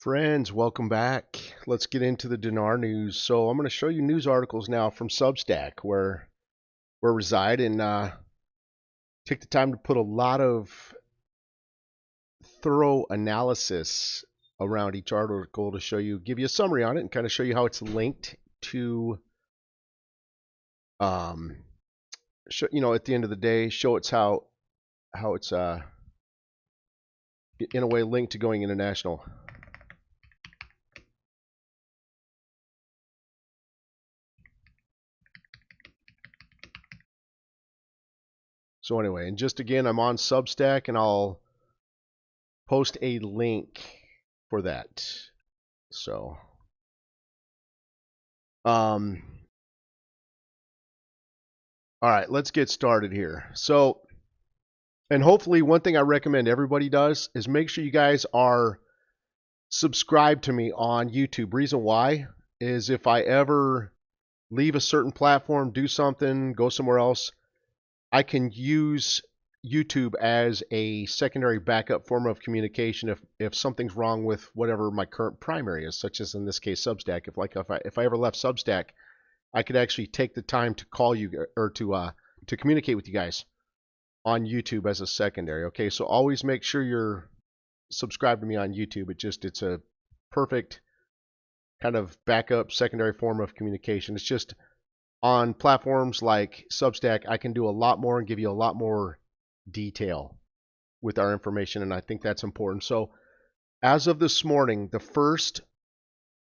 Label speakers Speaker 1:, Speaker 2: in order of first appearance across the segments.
Speaker 1: Friends, welcome back. Let's get into the dinar news. So I'm going to show you news articles now from Substack, where I reside, and take the time to put a lot of thorough analysis around each article to show you, give you a summary on it, and kind of show you how it's linked to, at the end of the day, show it's how it's in a way linked to going international. So anyway, and just again, I'm on Substack, and I'll post a link for that. So, all right, let's get started here. So, and hopefully one thing I recommend everybody does is make sure you guys are subscribed to me on YouTube. Reason why is if I ever leave a certain platform, do something, go somewhere else, I can use YouTube as a secondary backup form of communication if something's wrong with whatever my current primary is, such as in this case Substack. If I ever left Substack, I could actually take the time to call you or to communicate with you guys on YouTube as a secondary. Okay, so always make sure you're subscribed to me on YouTube. It's a perfect kind of backup secondary form of communication. It's just on platforms like Substack, I can do a lot more and give you a lot more detail with our information, and I think that's important. So as of this morning, the first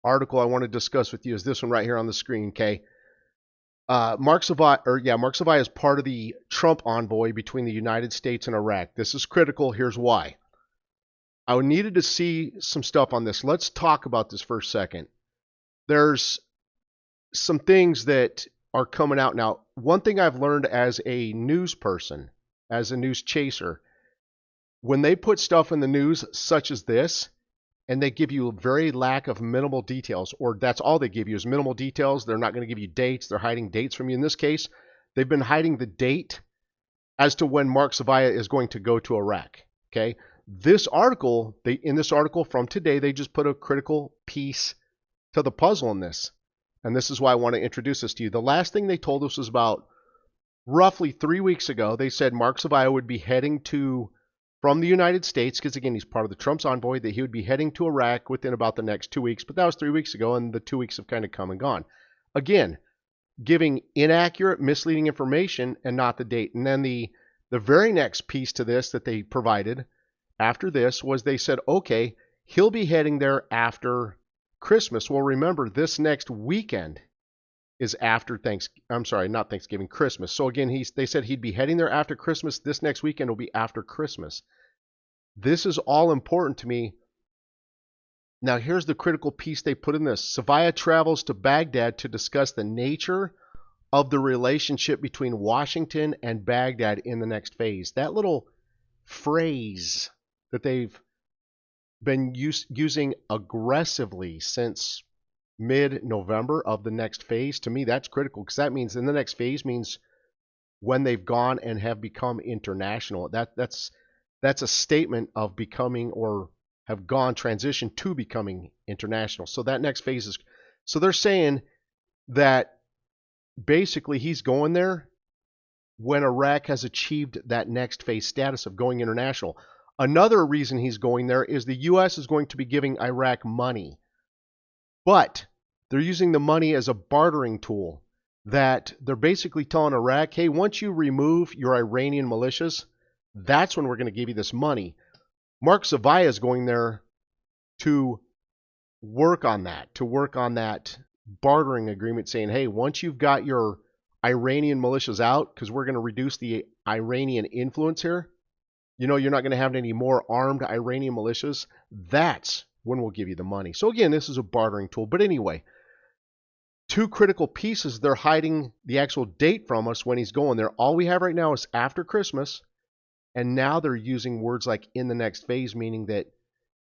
Speaker 1: article I want to discuss with you is this one right here on the screen, okay? Mark Savaya is part of the Trump envoy between the United States and Iraq. This is critical. Here's why. I needed to see some stuff on this. Let's talk about this for a second. There's some things that are coming out now. One thing I've learned as a news person, as a news chaser, when they put stuff in the news such as this, and they give you a very lack of minimal details, or that's all they give you is minimal details. They're not going to give you dates. They're hiding dates from you. In this case, they've been hiding the date as to when Mark Savaya is going to go to Iraq. Okay, this article, in this article from today, they just put a critical piece to the puzzle in this, and this is why I want to introduce this to you. The last thing they told us was about roughly 3 weeks ago. They said Mark Savaya would be heading from the United States, because again, he's part of the Trump's envoy, that he would be heading to Iraq within about the next 2 weeks. But that was 3 weeks ago, and the 2 weeks have kind of come and gone. Again, giving inaccurate, misleading information and not the date. And then the very next piece to this that they provided after this was they said, okay, he'll be heading there after Christmas. Well, remember, this next weekend is after not Thanksgiving, Christmas. So again, they said he'd be heading there after Christmas. This next weekend will be after Christmas. This is all important to me. Now, here's the critical piece they put in this. Savaya travels to Baghdad to discuss the nature of the relationship between Washington and Baghdad in the next phase. That little phrase that they've been using aggressively since mid-November of the next phase, to me that's critical, because that means in the next phase means when they've gone and have become international. That's a statement of becoming, or have gone, transition to becoming international. So that next phase is, so they're saying that basically he's going there when Iraq has achieved that next phase status of going international. Another reason he's going there is the U.S. is going to be giving Iraq money. But they're using the money as a bartering tool, that they're basically telling Iraq, hey, once you remove your Iranian militias, that's when we're going to give you this money. Mark Savaya is going there to work on that bartering agreement, saying, hey, once you've got your Iranian militias out, because we're going to reduce the Iranian influence here, you're not going to have any more armed Iranian militias, that's when we'll give you the money. So again, this is a bartering tool. But anyway, two critical pieces. They're hiding the actual date from us when he's going there. All we have right now is after Christmas, and now they're using words like in the next phase, meaning that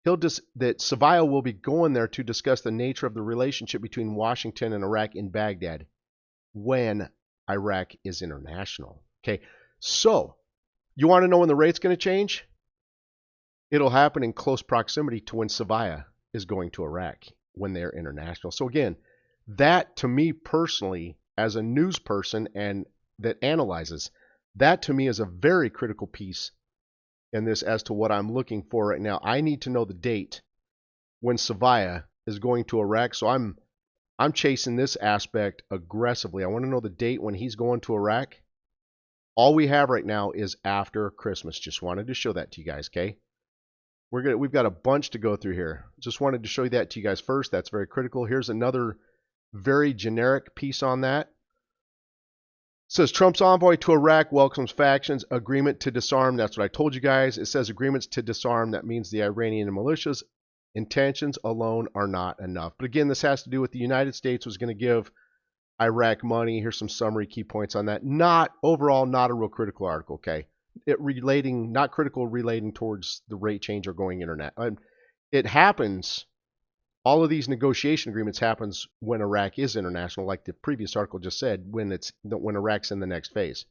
Speaker 1: that Savaya will be going there to discuss the nature of the relationship between Washington and Iraq in Baghdad when Iraq is international. Okay, so you want to know when the rate's going to change? It'll happen in close proximity to when Savaya is going to Iraq when they're international. So again, that to me personally, as a news person and that analyzes, that to me is a very critical piece in this as to what I'm looking for right now. I need to know the date when Savaya is going to Iraq. So I'm chasing this aspect aggressively. I want to know the date when he's going to Iraq. All we have right now is after Christmas. Just wanted to show that to you guys, okay? We've got a bunch to go through here. Just wanted to show you that to you guys first. That's very critical. Here's another very generic piece on that. It says Trump's envoy to Iraq welcomes factions, agreement to disarm. That's what I told you guys. It says agreements to disarm. That means the Iranian militias. Intentions alone are not enough. But again, this has to do with the United States was going to give Iraq money. Here's some summary key points on that. Not overall, not a real critical article, okay? Not critical relating towards the rate change or going internet. It happens, all of these negotiation agreements happens when Iraq is international, like the previous article just said, when Iraq's in the next phase,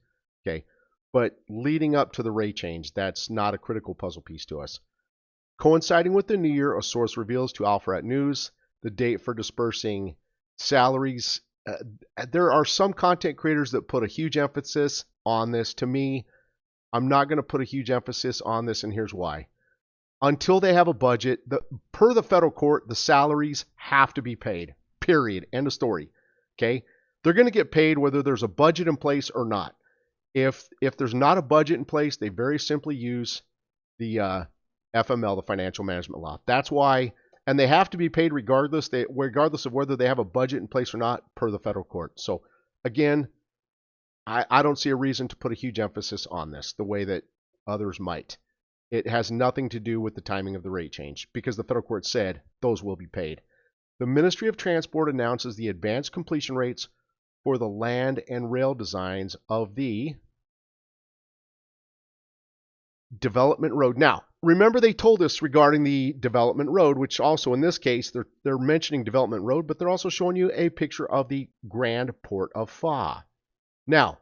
Speaker 1: okay? But leading up to the rate change, that's not a critical puzzle piece to us. Coinciding with the new year, a source reveals to Alpharat News the date for dispersing salaries. There are some content creators that put a huge emphasis on this. To me, I'm not going to put a huge emphasis on this, and here's why. Until they have a budget, per the federal court, the salaries have to be paid. Period. End of story. Okay? They're going to get paid whether there's a budget in place or not. If there's not a budget in place, they very simply use the FML, the financial management law. That's why, and they have to be paid regardless of whether they have a budget in place or not per the federal court. So again, I don't see a reason to put a huge emphasis on this the way that others might. It has nothing to do with the timing of the rate change because the federal court said those will be paid. The Ministry of Transport announces the advanced completion rates for the land and rail designs of the development road. Now, remember they told us regarding the development road, which also in this case, they're mentioning development road, but they're also showing you a picture of the Grand Port of Faw. Now,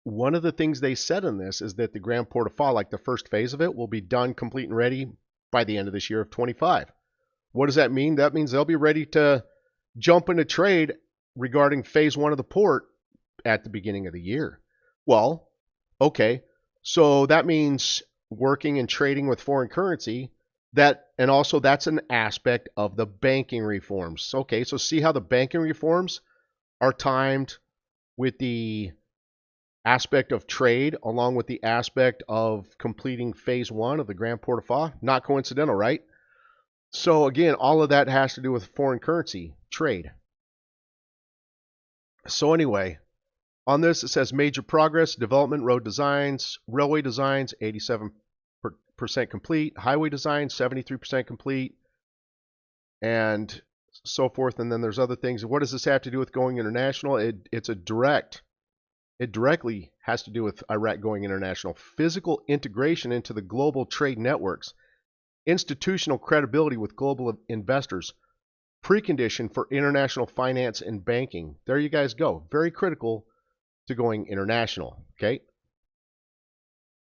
Speaker 1: one of the things they said in this is that the Grand Port of Faw, like the first phase of it, will be done, complete, and ready by the end of this year of 25. What does that mean? That means they'll be ready to jump into trade regarding phase 1 of the port at the beginning of the year. Well, okay, so that means working and trading with foreign currency, and also that's an aspect of the banking reforms. Okay, so see how the banking reforms are timed with the aspect of trade along with the aspect of completing phase 1 of the Grand Port of Faw? Not coincidental, right? So again, all of that has to do with foreign currency trade. So anyway, on this it says major progress, development, road designs, railway designs, 87% complete, highway design, 73% complete, and so forth. And then there's other things. What does this have to do with going international? It directly has to do with Iraq going international. Physical integration into the global trade networks, institutional credibility with global investors, precondition for international finance and banking. There you guys go. Very critical to going international. Okay.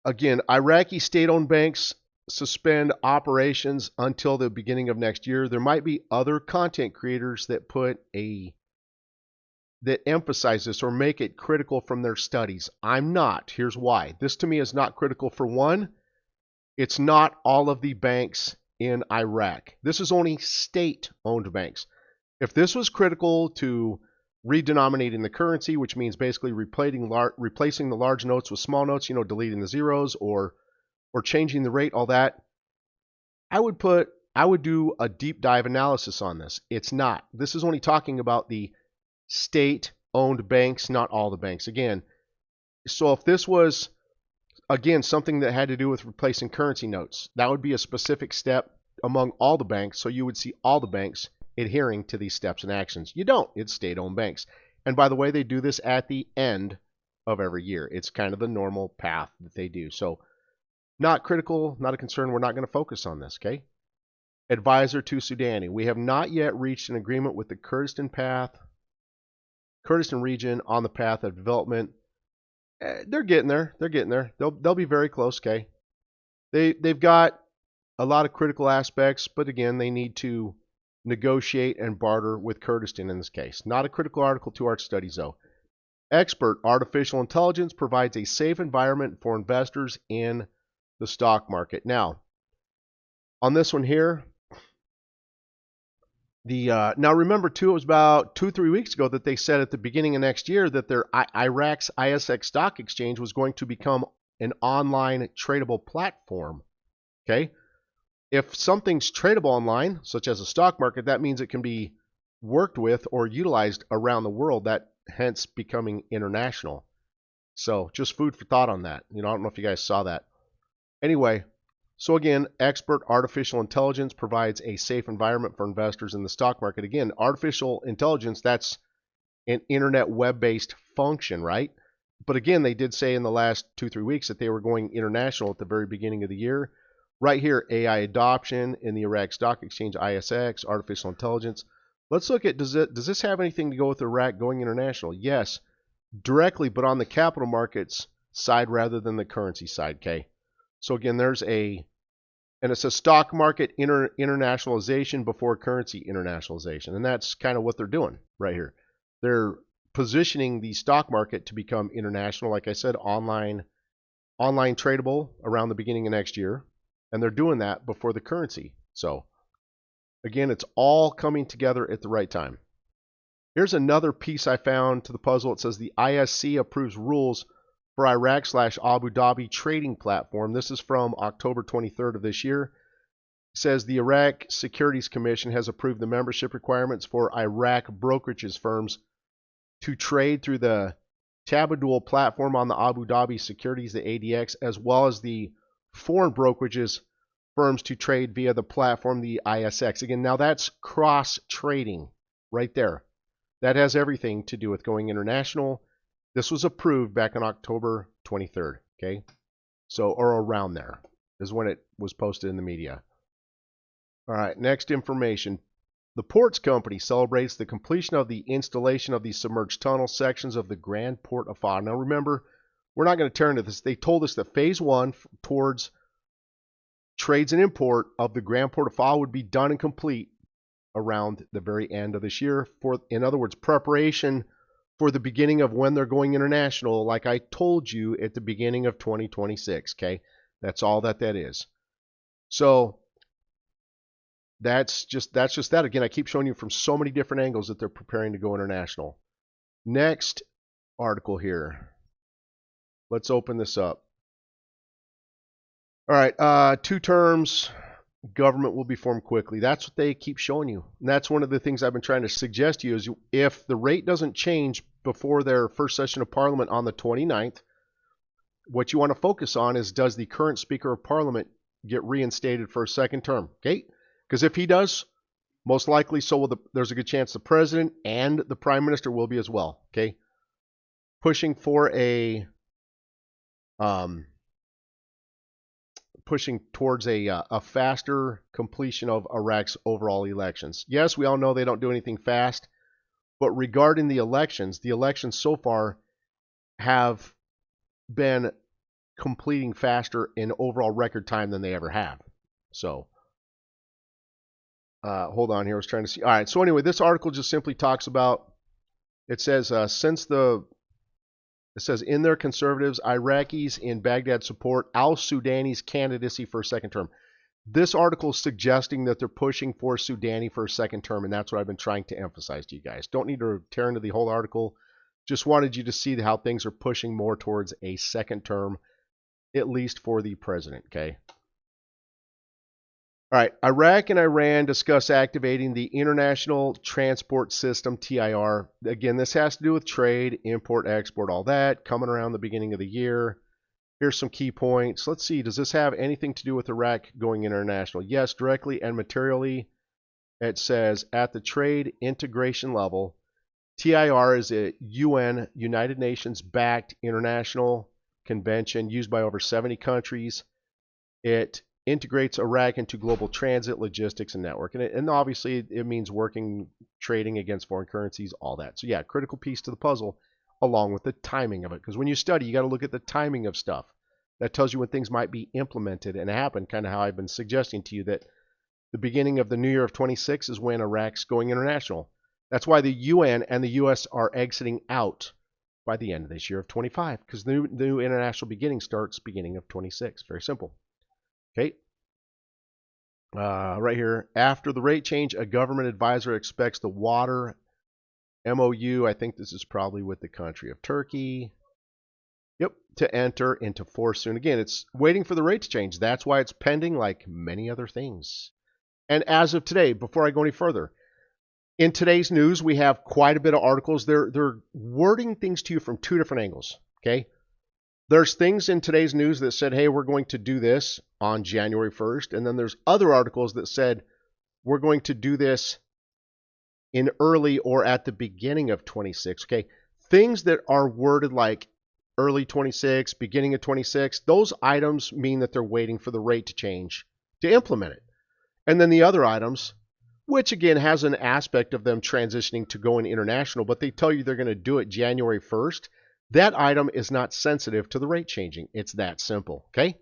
Speaker 1: Again, Iraqi state-owned banks suspend operations until the beginning of next year. There might be other content creators that that emphasize this or make it critical from their studies. I'm not. Here's why. This to me is not critical. For one, it's not all of the banks in Iraq. This is only state-owned banks. If this was critical to redenominating the currency, which means basically replacing the large notes with small notes, deleting the zeros or changing the rate, all that, I would do a deep dive analysis on this. It's not. This is only talking about the state-owned banks, not all the banks. Again, so if this was, again, something that had to do with replacing currency notes, that would be a specific step among all the banks, so you would see all the banks adhering to these steps and actions. You don't. It's state-owned banks. And by the way, they do this at the end of every year. It's kind of the normal path that they do. So not critical, not a concern. We're not going to focus on this, okay? Advisor to Sudani. We have not yet reached an agreement with the Kurdistan region on the path of development. They're getting there. They're getting there. They'll be very close, okay? They've got a lot of critical aspects, but again, they need to negotiate and barter with Kurdistan in this case. Not a critical article to our studies, though. Expert, artificial intelligence provides a safe environment for investors in the stock market. Now, on this one here, now remember too, it was about 2-3 weeks ago that they said at the beginning of next year that their Iraq's ISX stock exchange was going to become an online tradable platform. Okay, if something's tradable online, such as a stock market, that means it can be worked with or utilized around the world. That hence becoming international. So just food for thought on that. I don't know if you guys saw that. Anyway. So again, expert artificial intelligence provides a safe environment for investors in the stock market. Again, artificial intelligence, that's an internet web-based function, right? But again, they did say in the last 2-3 weeks that they were going international at the very beginning of the year. Right here, AI adoption in the Iraq Stock Exchange, ISX, artificial intelligence. Let's look at, does this have anything to go with Iraq going international? Yes, directly, but on the capital markets side rather than the currency side, okay? So again, and it's a stock market internationalization before currency internationalization. And that's kind of what they're doing right here. They're positioning the stock market to become international, like I said, online tradable around the beginning of next year. And they're doing that before the currency. So again, it's all coming together at the right time. Here's another piece I found to the puzzle. It says the ISC approves rules for Iraq/Abu Dhabi trading platform. This is from October 23rd of this year. It says the Iraq Securities Commission has approved the membership requirements for Iraq brokerages firms to trade through the Tabadul platform on the Abu Dhabi Securities, the ADX, as well as the foreign brokerages firms to trade via the platform, the ISX. Again, now that's cross trading right there. That has everything to do with going international. This was approved back on October 23rd, okay? So, or around there is when it was posted in the media. All right, next information. The Ports Company celebrates the completion of the installation of the submerged tunnel sections of the Grand Port of Faw. Now remember, we're not going to tear into this. They told us that phase 1 towards trades and import of the Grand Port of Faw would be done and complete around the very end of this year. In other words, preparation for the beginning of when they're going international, like I told you at the beginning of 2026, okay? That's all that is. So that's just that. Again, I keep showing you from so many different angles that they're preparing to go international. Next article here. Let's open this up. All right, 2 terms. Government will be formed quickly. That's what they keep showing you. And that's one of the things I've been trying to suggest to you is if the rate doesn't change before their first session of Parliament on the 29th, what you want to focus on is, does the current Speaker of Parliament get reinstated for a second term? Okay? Because if he does, most likely so will there's a good chance the President and the Prime Minister will be as well. Okay? Pushing for a pushing towards a faster completion of Iraq's overall elections. Yes, we all know they don't do anything fast, but regarding the elections so far have been completing faster in overall record time than they ever have. So, hold on here. I was trying to see. All right. So anyway, this article just simply talks about, it says, it says, in their conservatives, Iraqis in Baghdad support al-Sudani's candidacy for a second term. This article is suggesting that they're pushing for Sudani for a second term, and that's what I've been trying to emphasize to you guys. Don't need to tear into the whole article. Just wanted you to see how things are pushing more towards a second term, at least for the president, okay? All right, Iraq and Iran discuss activating the International Transport System, TIR. Again, this has to do with trade, import, export, all that, coming around the beginning of the year. Here's some key points. Let's see, does this have anything to do with Iraq going international? Yes, directly and materially. It says, at the trade integration level, TIR is a UN, United Nations-backed international convention used by over 70 countries. It integrates Iraq into global transit, logistics, and network. And obviously, it means working, trading against foreign currencies, all that. So yeah, critical piece to the puzzle, along with the timing of it. Because when you study, you got to look at the timing of stuff. That tells you when things might be implemented and happen, kind of how I've been suggesting to you that the beginning of the new year of 26 is when Iraq's going international. That's why the UN and the US are exiting out by the end of this year of 25, because the new international beginning starts beginning of 26. Very simple. Okay. Right here, after the rate change, a government advisor expects the water MOU, I think this is probably with the country of Turkey, yep, to enter into force soon. Again, it's waiting for the rate to change. That's why it's pending, like many other things. And as of today, before I go any further, in today's news, we have quite a bit of articles. They're wording things to you from two different angles, okay? There's things in today's news that said, hey, we're going to do this on January 1st. And then there's other articles that said, we're going to do this in early or at the beginning of 26, okay? Things that are worded like early 26, beginning of 26, those items mean that they're waiting for the rate to change to implement it. And then the other items, which again has an aspect of them transitioning to going international, but they tell you they're going to do it January 1st. That item is not sensitive to the rate changing. It's that simple, okay?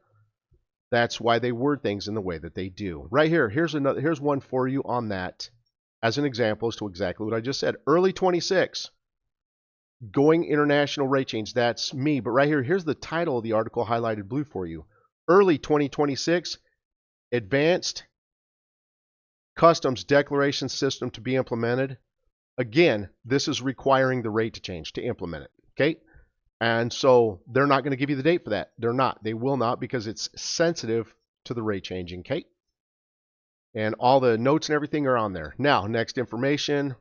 Speaker 1: That's why they word things in the way that they do. Right here, here's one for you on that as an example as to exactly what I just said. Early 26, going international rate change. That's me. But right here, here's the title of the article highlighted blue for you. Early 2026, advanced customs declaration system to be implemented. Again, this is requiring the rate to change to implement it, okay? And so they're not going to give you the date for that. They're not. They will not, because it's sensitive to the rate changing, okay? And all the notes and everything are on there. Now, next information.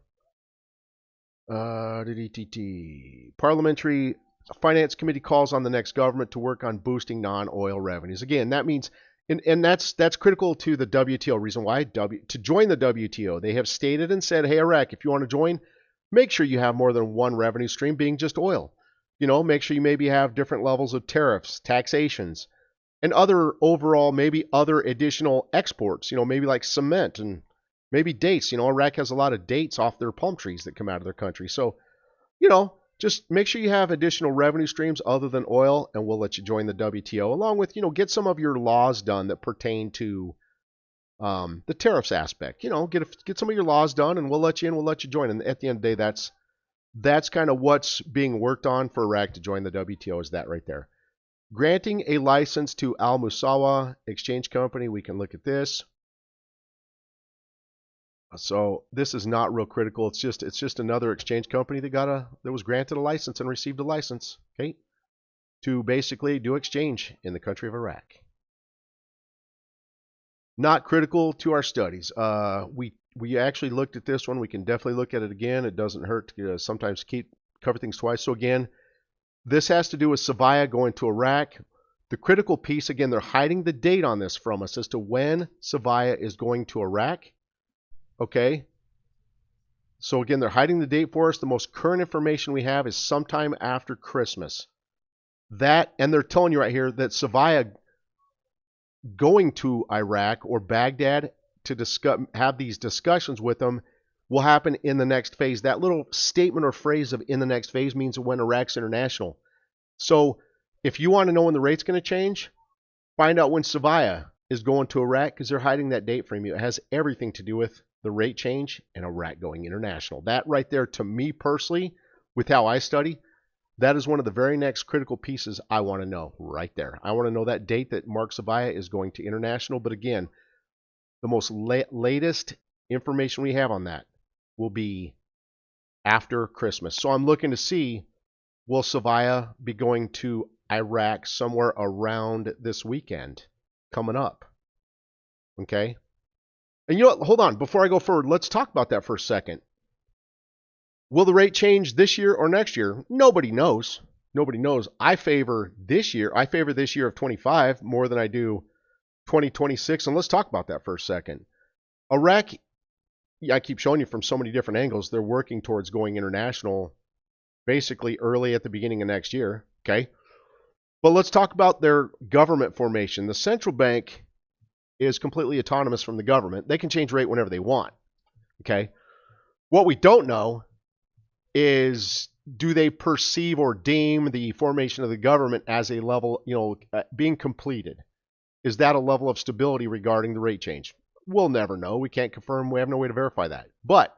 Speaker 1: Parliamentary Finance Committee calls on the next government to work on boosting non-oil revenues. Again, that means, and that's critical to the WTO. Reason why? To join the WTO, they have stated and said, hey, Iraq, if you want to join, make sure you have more than one revenue stream being just oil. You know, make sure you maybe have different levels of tariffs, taxations, and other overall, maybe other additional exports, you know, maybe like cement and maybe dates. You know, Iraq has a lot of dates off their palm trees that come out of their country. So, you know, just make sure you have additional revenue streams other than oil, and we'll let you join the WTO, along with, you know, get some of your laws done that pertain to the tariffs aspect. You know, get some of your laws done, and we'll let you in, we'll let you join. And at the end of the day, that's kind of what's being worked on for Iraq to join the WTO, is that right there. Granting a license to Al Musawa Exchange Company. We can look at this. So this is not real critical. It's just another exchange company that was granted a license and received a license, okay, to basically do exchange in the country of Iraq. Not critical to our studies. We actually looked at this one. We can definitely look at it again. It doesn't hurt to sometimes cover things twice. So again, this has to do with Savaya going to Iraq. The critical piece, again, they're hiding the date on this from us as to when Savaya is going to Iraq. Okay. So again, they're hiding the date for us. The most current information we have is sometime after Christmas. And they're telling you right here that Savaya going to Iraq or Baghdad to have these discussions with them will happen in the next phase. That little statement or phrase of in the next phase means when Iraq's international. So if you want to know when the rate's going to change, find out when Savaya is going to Iraq, because they're hiding that date from you. It has everything to do with the rate change and Iraq going international. That right there, to me personally, with how I study, that is one of the very next critical pieces I want to know right there. I want to know that date that Mark Savaya is going to international. But again, the most latest information we have on that will be after Christmas. So I'm looking to see, will Savaya be going to Iraq somewhere around this weekend coming up? Okay. And you know what? Hold on. Before I go forward, let's talk about that for a second. Will the rate change this year or next year? Nobody knows. Nobody knows. I favor this year. I favor this year of 25 more than I do 2026. And let's talk about that for a second. Iraq, I keep showing you from so many different angles, they're working towards going international basically early at the beginning of next year. Okay. But let's talk about their government formation. The central bank is completely autonomous from the government. They can change rate whenever they want. Okay. What we don't know is do they perceive or deem the formation of the government as a level, being completed? Is that a level of stability regarding the rate change? We'll never know. We can't confirm. We have no way to verify that. But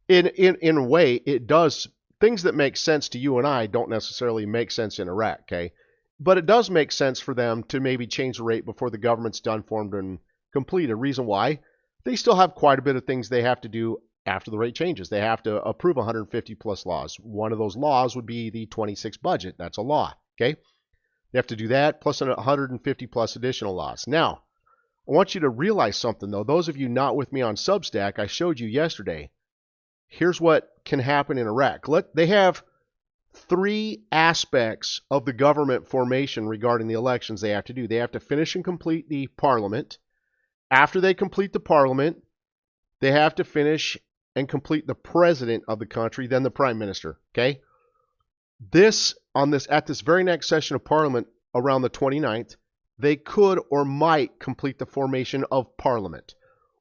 Speaker 1: in a way, it does. Things that make sense to you and I don't necessarily make sense in Iraq, okay? But it does make sense for them to maybe change the rate before the government's done, formed, and completed. Reason why? They still have quite a bit of things they have to do after the rate changes. They have to approve 150 plus laws. One of those laws would be the 26 budget. That's a law, okay? They have to do that plus 150 plus additional laws. Now, I want you to realize something, though. Those of you not with me on Substack, I showed you yesterday. Here's what can happen in Iraq. They have 3 aspects of the government formation regarding the elections they have to do. They have to finish and complete the parliament. After they complete the parliament, they have to finish and complete the president of the country, then the prime minister. Okay? At this very next session of parliament around the 29th, they could or might complete the formation of parliament.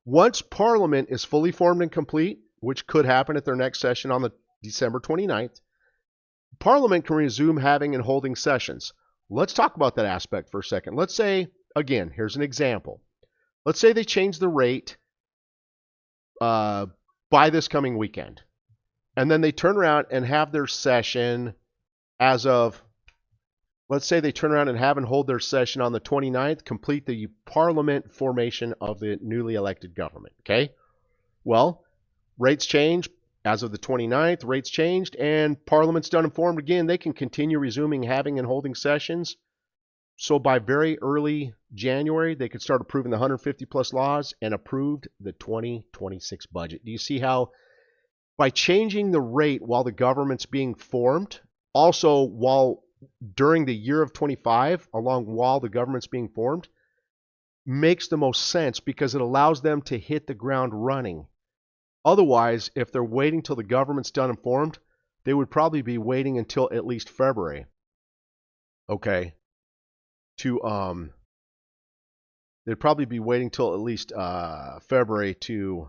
Speaker 1: Once parliament is fully formed and complete, which could happen at their next session on the December 29th, Parliament can resume having and holding sessions. Let's talk about that aspect for a second. Let's say, again, here's an example. Let's say they change the rate by this coming weekend. And then they turn around and have their session let's say they turn around and have and hold their session on the 29th, complete the Parliament formation of the newly elected government. Okay? Well, rates change. As of the 29th, rates changed, and Parliament's done and formed again. They can continue resuming having and holding sessions. So by very early January, they could start approving the 150 plus laws and approved the 2026 budget. Do you see how by changing the rate while the government's being formed, also while during the year of 25, while the government's being formed, makes the most sense because it allows them to hit the ground running. Otherwise, if they're waiting till the government's done and formed, they would probably be waiting until at least February. Okay. They'd probably be waiting till at least February to.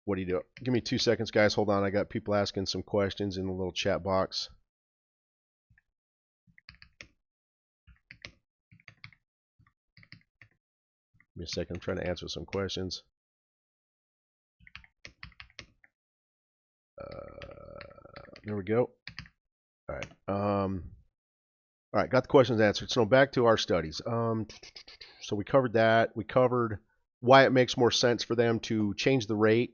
Speaker 1: What do you do? Give me 2 seconds, guys. Hold on. I got people asking some questions in the little chat box. Give me a second. I'm trying to answer some questions. There we go. All right. All right. Got the questions answered. So back to our studies. So we covered that. We covered why it makes more sense for them to change the rate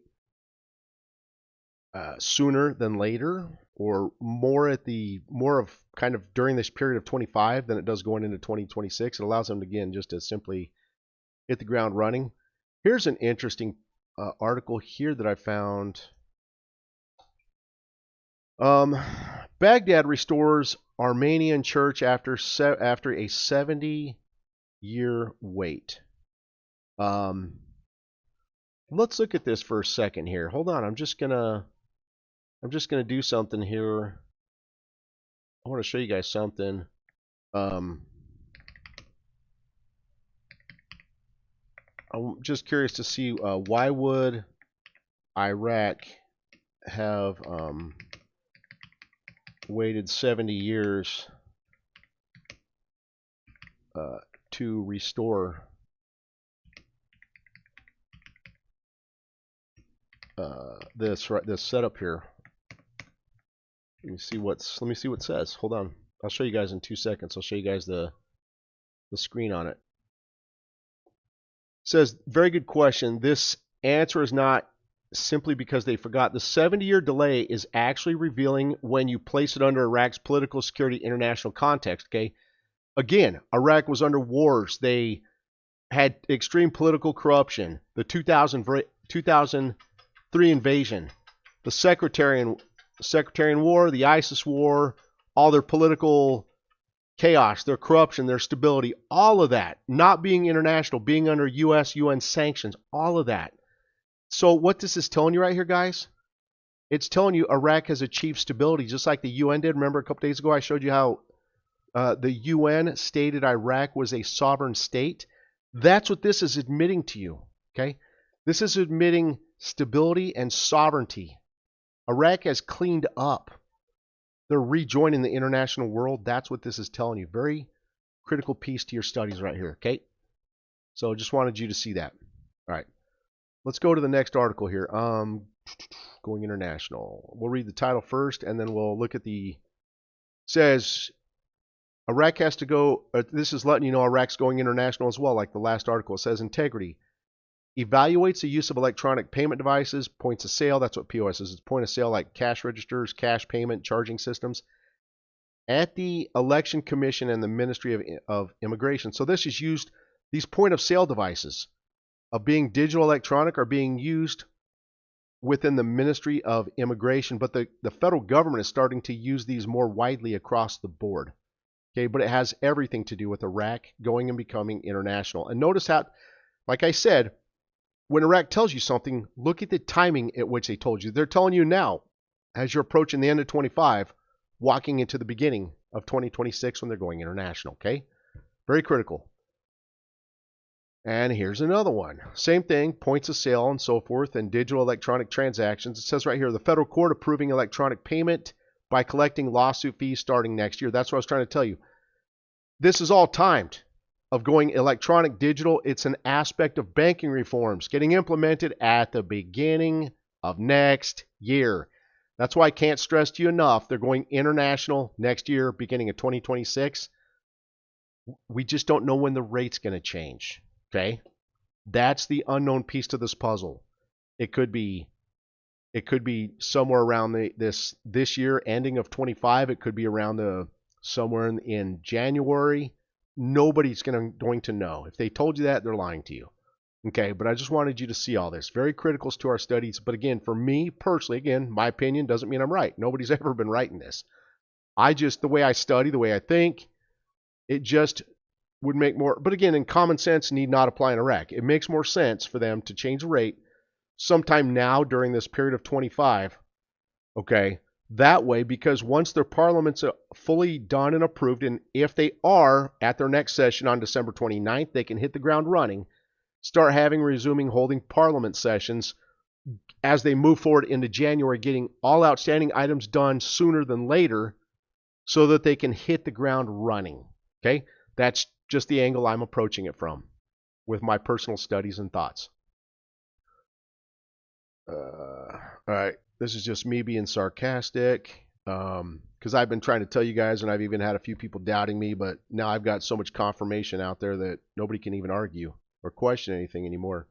Speaker 1: sooner than later, or more of kind of during this period of 25 than it does going into 2026. It allows them to, again, just to simply hit the ground running. Here's an interesting article here that I found. Baghdad restores Armenian church after a 70-year wait. Let's look at this for a second here. Hold on, I'm just gonna do something here. I want to show you guys something. I'm just curious to see why would Iraq have waited 70 years to restore this setup here. Let me see what it says. Hold on. I'll show you guys in 2 seconds. I'll show you guys the screen on it. It says, very good question. This answer is not simply because they forgot. The 70-year delay is actually revealing when you place it under Iraq's political, security, international context. Okay, again, Iraq was under wars. They had extreme political corruption. The 2003 invasion, the Sectarian War, the ISIS war, all their political chaos, their corruption, their stability, all of that, not being international, being under U.S. UN sanctions, all of that. So what this is telling you right here, guys, it's telling you Iraq has achieved stability just like the UN did. Remember a couple days ago I showed you how the UN stated Iraq was a sovereign state? That's what this is admitting to you, okay? This is admitting stability and sovereignty. Iraq has cleaned up. They're rejoining the international world. That's what this is telling you. Very critical piece to your studies right here, okay? So just wanted you to see that. All right. Let's go to the next article here. Going international. We'll read the title first, and then we'll look at the... Says Iraq has to go... this is letting you know Iraq's going international as well, like the last article. It says integrity. Evaluates the use of electronic payment devices, points of sale. That's what POS is. It's point of sale like cash registers, cash payment, charging systems. At the Election Commission and the Ministry of Immigration. So this is used... These point of sale devices of being digital electronic are being used within the Ministry of Immigration, but the federal government is starting to use these more widely across the board. Okay, but it has everything to do with Iraq going and becoming international. And notice how, like I said, when Iraq tells you something, look at the timing at which they told you. They're telling you now, as you're approaching the end of 25, walking into the beginning of 2026 when they're going international, okay? Very critical. And here's another one. Same thing, points of sale and so forth, and digital electronic transactions. It says right here, the federal court approving electronic payment by collecting lawsuit fees starting next year. That's what I was trying to tell you. This is all timed of going electronic, digital. It's an aspect of banking reforms getting implemented at the beginning of next year. That's why I can't stress to you enough. They're going international next year, beginning of 2026. We just don't know when the rate's going to change. Okay, that's the unknown piece to this puzzle. It could be somewhere around this year, ending of 25. It could be around somewhere in January. Nobody's going to know. If they told you that, they're lying to you. Okay, but I just wanted you to see all this. Very critical to our studies. But again, for me personally, again, my opinion doesn't mean I'm right. Nobody's ever been right in this. The way I study, the way I think, it just would make more, but again, in common sense, need not apply in Iraq. It makes more sense for them to change the rate sometime now during this period of 25, okay, that way, because once their parliament's fully done and approved, and if they are at their next session on December 29th, they can hit the ground running, start resuming holding parliament sessions as they move forward into January, getting all outstanding items done sooner than later so that they can hit the ground running, okay? That's just the angle I'm approaching it from with my personal studies and thoughts. All right, this is just me being sarcastic because I've been trying to tell you guys, and I've even had a few people doubting me, but now I've got so much confirmation out there that nobody can even argue or question anything anymore.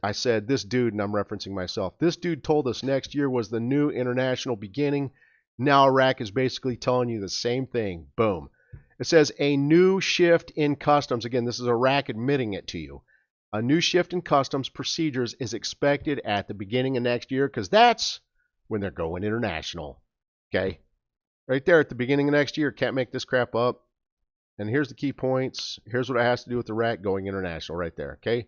Speaker 1: I said this dude, and I'm referencing myself, this dude told us next year was the new international beginning. Now Iraq is basically telling you the same thing. Boom. It says a new shift in customs. Again, this is Iraq admitting it to you. A new shift in customs procedures is expected at the beginning of next year because that's when they're going international. Okay? Right there at the beginning of next year. Can't make this crap up. And here's the key points. Here's what it has to do with Iraq going international right there. Okay?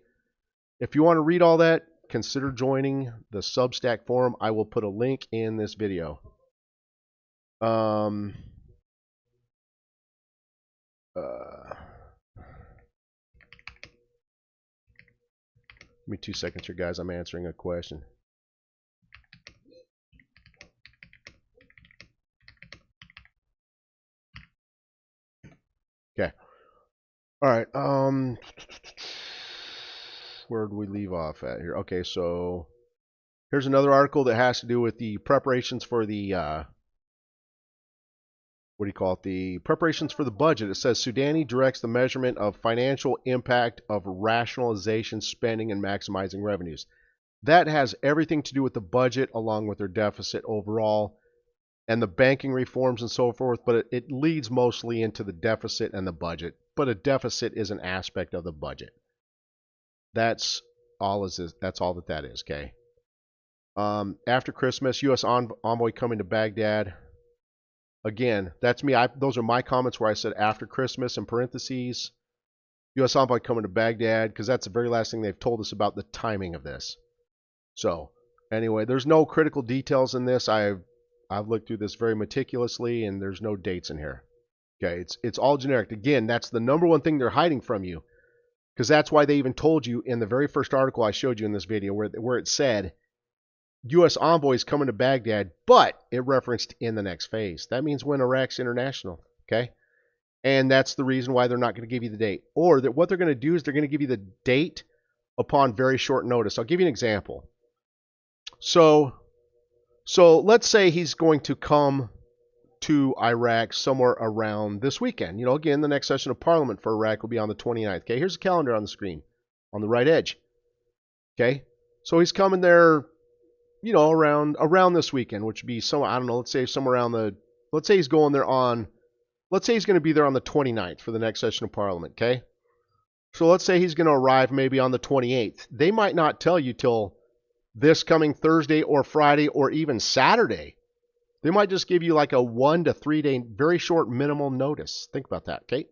Speaker 1: If you want to read all that, consider joining the Substack forum. I will put a link in this video. Give me 2 seconds here, guys. I'm answering a question. Okay. All right. Where did we leave off at here? Okay, so here's another article that has to do with the preparations for the the preparations for the budget. It says Sudani directs the measurement of financial impact of rationalization spending and maximizing revenues. That has everything to do with the budget along with their deficit overall and the banking reforms and so forth, but it leads mostly into the deficit and the budget. But a deficit is an aspect of the budget. That's all that is, okay? After Christmas, U.S. envoy coming to Baghdad. Again, that's me. Those are my comments where I said after Christmas in parentheses. U.S. envoy coming to Baghdad because that's the very last thing they've told us about the timing of this. So, anyway, there's no critical details in this. I've looked through this very meticulously, and there's no dates in here. Okay, it's all generic. Again, that's the number one thing they're hiding from you because that's why they even told you in the very first article I showed you in this video where it said U.S. envoys coming to Baghdad, but it referenced in the next phase. That means when Iraq's international, okay? And that's the reason why they're not going to give you the date. Or that what they're going to do is they're going to give you the date upon very short notice. I'll give you an example. So let's say he's going to come to Iraq somewhere around this weekend. You know, again, the next session of Parliament for Iraq will be on the 29th. Okay, here's the calendar on the screen on the right edge. Okay, so he's coming there, you know, around this weekend, which would be I don't know, let's say somewhere around let's say he's going there let's say he's going to be there on the 29th for the next session of Parliament. Okay, so let's say he's going to arrive maybe on the 28th. They might not tell you till this coming Thursday or Friday or even Saturday. They might just give you like a 1 to 3 day, very short minimal notice. Think about that, okay?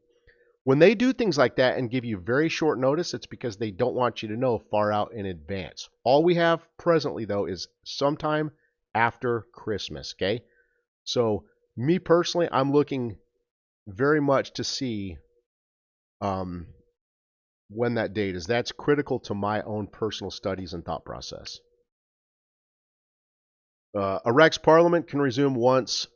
Speaker 1: When they do things like that and give you very short notice, it's because they don't want you to know far out in advance. All we have presently, though, is sometime after Christmas, okay? So me personally, I'm looking very much to see when that date is. That's critical to my own personal studies and thought process. Iraq's parliament can resume once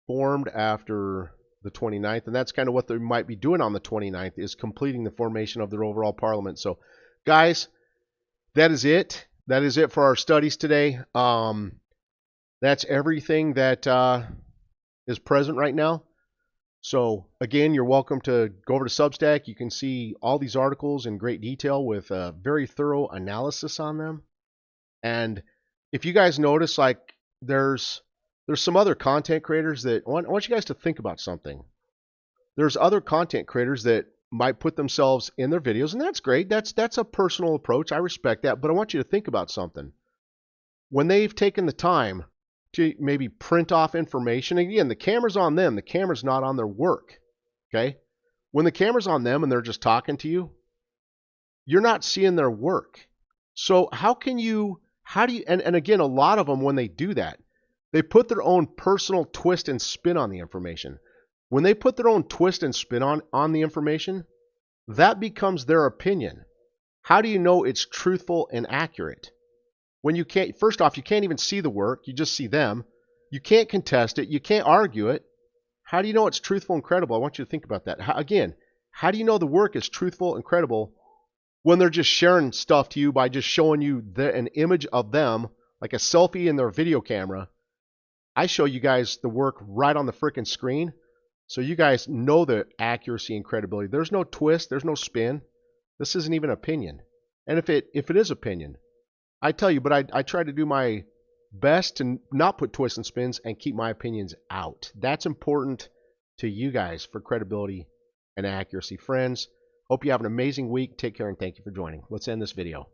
Speaker 1: formed after the 29th, and that's kind of what they might be doing on the 29th, is completing the formation of their overall parliament. So, guys, that is it. That is it for our studies today. That's everything that is present right now. So, again, you're welcome to go over to Substack. You can see all these articles in great detail with a very thorough analysis on them. And if you guys notice, like, there's some other content creators that I want you guys to think about something. There's other content creators that might put themselves in their videos, and that's great. That's a personal approach. I respect that, but I want you to think about something. When they've taken the time to maybe print off information, again, the camera's on them. The camera's not on their work, okay? When the camera's on them and they're just talking to you, you're not seeing their work. So how do you, and again, a lot of them, when they do that, they put their own personal twist and spin on the information. When they put their own twist and spin on the information, that becomes their opinion. How do you know it's truthful and accurate? When you can't, first off, you can't even see the work, you just see them. You can't contest it, you can't argue it. How do you know it's truthful and credible? I want you to think about that. How do you know the work is truthful and credible when they're just sharing stuff to you by just showing you an image of them, like a selfie in their video camera? I show you guys the work right on the frickin' screen, so you guys know the accuracy and credibility. There's no twist, there's no spin. This isn't even opinion. And if it is opinion, I tell you, but I try to do my best to not put twists and spins and keep my opinions out. That's important to you guys for credibility and accuracy. Friends, hope you have an amazing week. Take care and thank you for joining. Let's end this video.